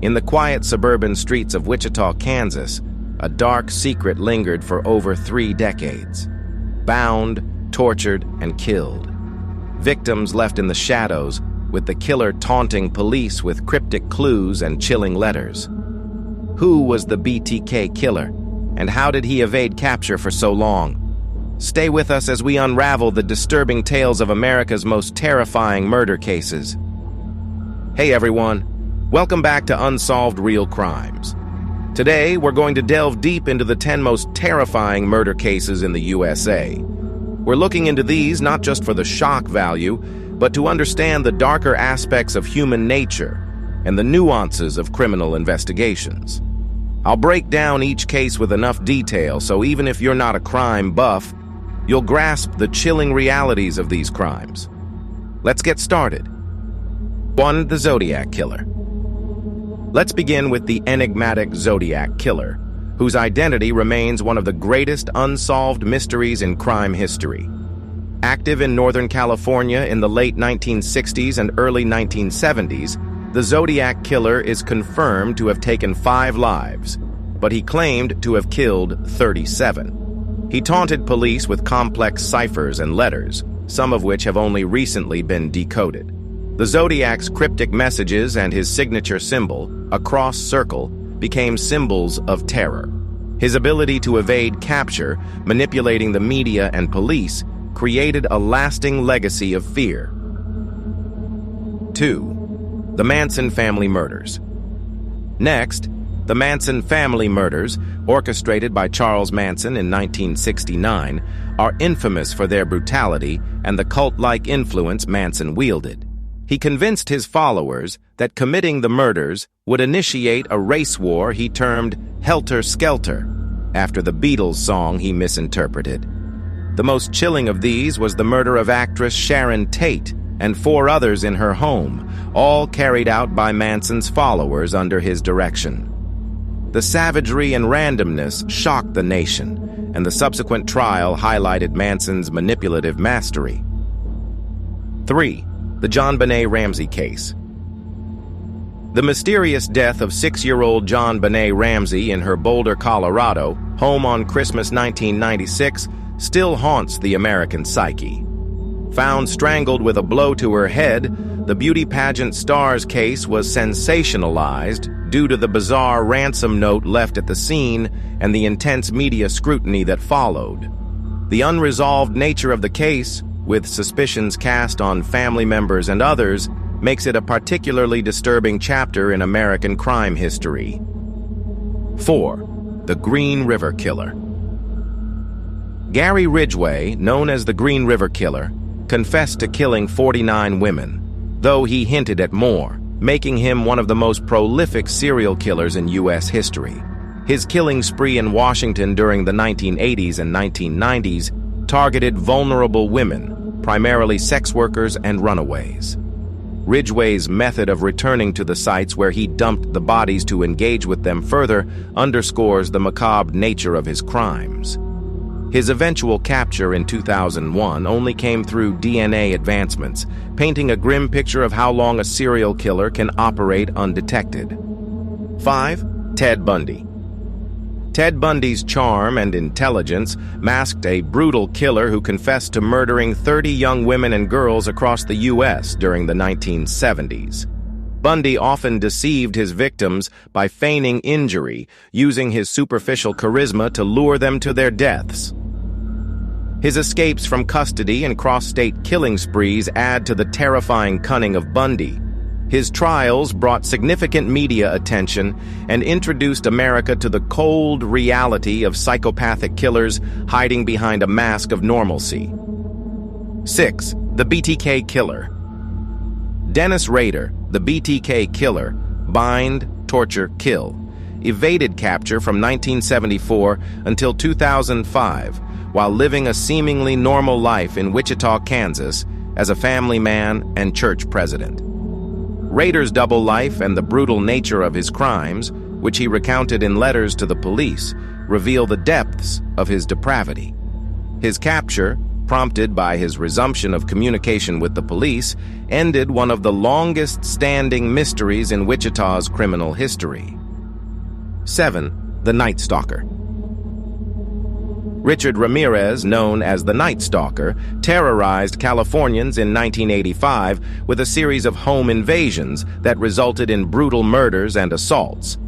In the quiet suburban streets of Wichita, Kansas, a dark secret lingered for over 3 decades. Bound, tortured, and killed. Victims left in the shadows, with the killer taunting police with cryptic clues and chilling letters. Who was the BTK Killer, and how did he evade capture for so long? Stay with us as we unravel the disturbing tales of America's most terrifying murder cases. Hey everyone, welcome back to Unsolved Real Crimes. Today, we're going to delve deep into the 10 most terrifying murder cases in the USA. We're looking into these not just for the shock value, but to understand the darker aspects of human nature and the nuances of criminal investigations. I'll break down each case with enough detail so even if you're not a crime buff, you'll grasp the chilling realities of these crimes. Let's get started. 1. The Zodiac Killer. Let's begin with the enigmatic Zodiac Killer, whose identity remains one of the greatest unsolved mysteries in crime history. Active in Northern California in the late 1960s and early 1970s, the Zodiac Killer is confirmed to have taken 5 lives, but he claimed to have killed 37. He taunted police with complex ciphers and letters, some of which have only recently been decoded. The Zodiac's cryptic messages and his signature symbol, a cross circle, became symbols of terror. His ability to evade capture, manipulating the media and police, created a lasting legacy of fear. 2. The Manson family murders. Next, the Manson family murders, orchestrated by Charles Manson in 1969, are infamous for their brutality and the cult-like influence Manson wielded. He convinced his followers that committing the murders would initiate a race war he termed Helter Skelter, after the Beatles song he misinterpreted. The most chilling of these was the murder of actress Sharon Tate and 4 others in her home, all carried out by Manson's followers under his direction. The savagery and randomness shocked the nation, and the subsequent trial highlighted Manson's manipulative mastery. 3. The JonBenét Ramsey Case. The mysterious death of 6-year-old JonBenét Ramsey in her Boulder, Colorado, home on Christmas 1996, still haunts the American psyche. Found strangled with a blow to her head, the beauty pageant star's case was sensationalized due to the bizarre ransom note left at the scene and the intense media scrutiny that followed. The unresolved nature of the case, with suspicions cast on family members and others, makes it a particularly disturbing chapter in American crime history. 4. The Green River Killer. Gary Ridgway, known as the Green River Killer, confessed to killing 49 women, though he hinted at more, making him one of the most prolific serial killers in U.S. history. His killing spree in Washington during the 1980s and 1990s targeted vulnerable women, primarily sex workers and runaways. Ridgway's method of returning to the sites where he dumped the bodies to engage with them further underscores the macabre nature of his crimes. His eventual capture in 2001 only came through DNA advancements, painting a grim picture of how long a serial killer can operate undetected. 5. Ted Bundy. Ted Bundy's charm and intelligence masked a brutal killer who confessed to murdering 30 young women and girls across the U.S. during the 1970s. Bundy often deceived his victims by feigning injury, using his superficial charisma to lure them to their deaths. His escapes from custody and cross-state killing sprees add to the terrifying cunning of Bundy. His trials brought significant media attention and introduced America to the cold reality of psychopathic killers hiding behind a mask of normalcy. 6. The BTK Killer. Dennis Rader, the BTK Killer, bind, torture, kill, evaded capture from 1974 until 2005, while living a seemingly normal life in Wichita, Kansas, as a family man and church president. Rader's double life and the brutal nature of his crimes, which he recounted in letters to the police, reveal the depths of his depravity. His capture, prompted by his resumption of communication with the police, ended one of the longest-standing mysteries in Wichita's criminal history. 7. The Night Stalker. Richard Ramirez, known as the Night Stalker, terrorized Californians in 1985 with a series of home invasions that resulted in brutal murders and assaults.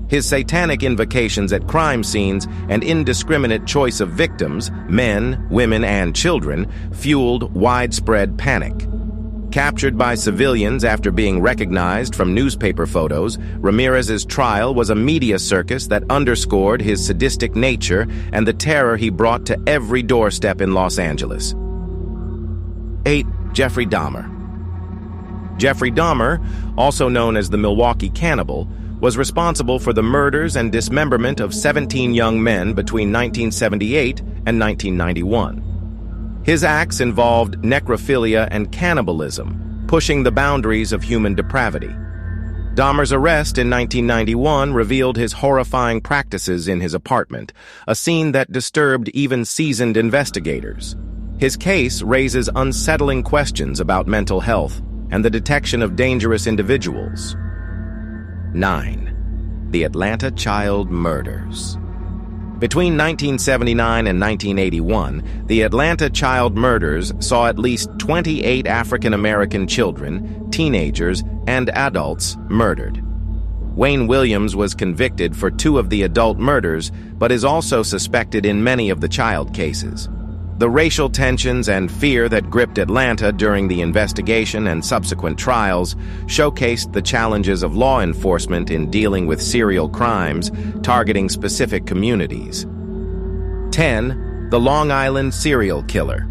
His satanic invocations at crime scenes and indiscriminate choice of victims, men, women, and children, fueled widespread panic. Captured by civilians after being recognized from newspaper photos, Ramirez's trial was a media circus that underscored his sadistic nature and the terror he brought to every doorstep in Los Angeles. 8. Jeffrey Dahmer. Jeffrey Dahmer, also known as the Milwaukee Cannibal, was responsible for the murders and dismemberment of 17 young men between 1978 and 1991. His acts involved necrophilia and cannibalism, pushing the boundaries of human depravity. Dahmer's arrest in 1991 revealed his horrifying practices in his apartment, a scene that disturbed even seasoned investigators. His case raises unsettling questions about mental health and the detection of dangerous individuals. 9. The Atlanta Child Murders. Between 1979 and 1981, the Atlanta child murders saw at least 28 African-American children, teenagers, and adults murdered. Wayne Williams was convicted for 2 of the adult murders, but is also suspected in many of the child cases. The racial tensions and fear that gripped Atlanta during the investigation and subsequent trials showcased the challenges of law enforcement in dealing with serial crimes targeting specific communities. 10. The Long Island Serial Killer.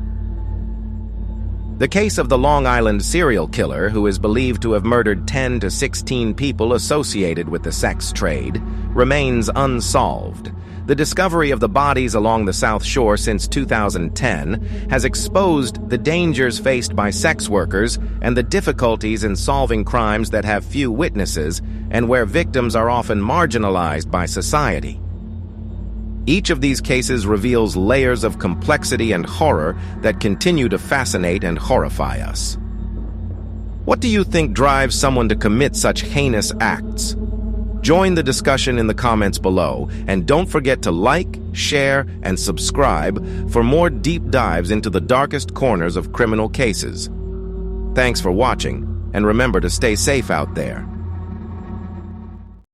The case of the Long Island serial killer, who is believed to have murdered 10 to 16 people associated with the sex trade, remains unsolved. The discovery of the bodies along the South Shore since 2010 has exposed the dangers faced by sex workers and the difficulties in solving crimes that have few witnesses and where victims are often marginalized by society. Each of these cases reveals layers of complexity and horror that continue to fascinate and horrify us. What do you think drives someone to commit such heinous acts? Join the discussion in the comments below, and don't forget to like, share, and subscribe for more deep dives into the darkest corners of criminal cases. Thanks for watching, and remember to stay safe out there.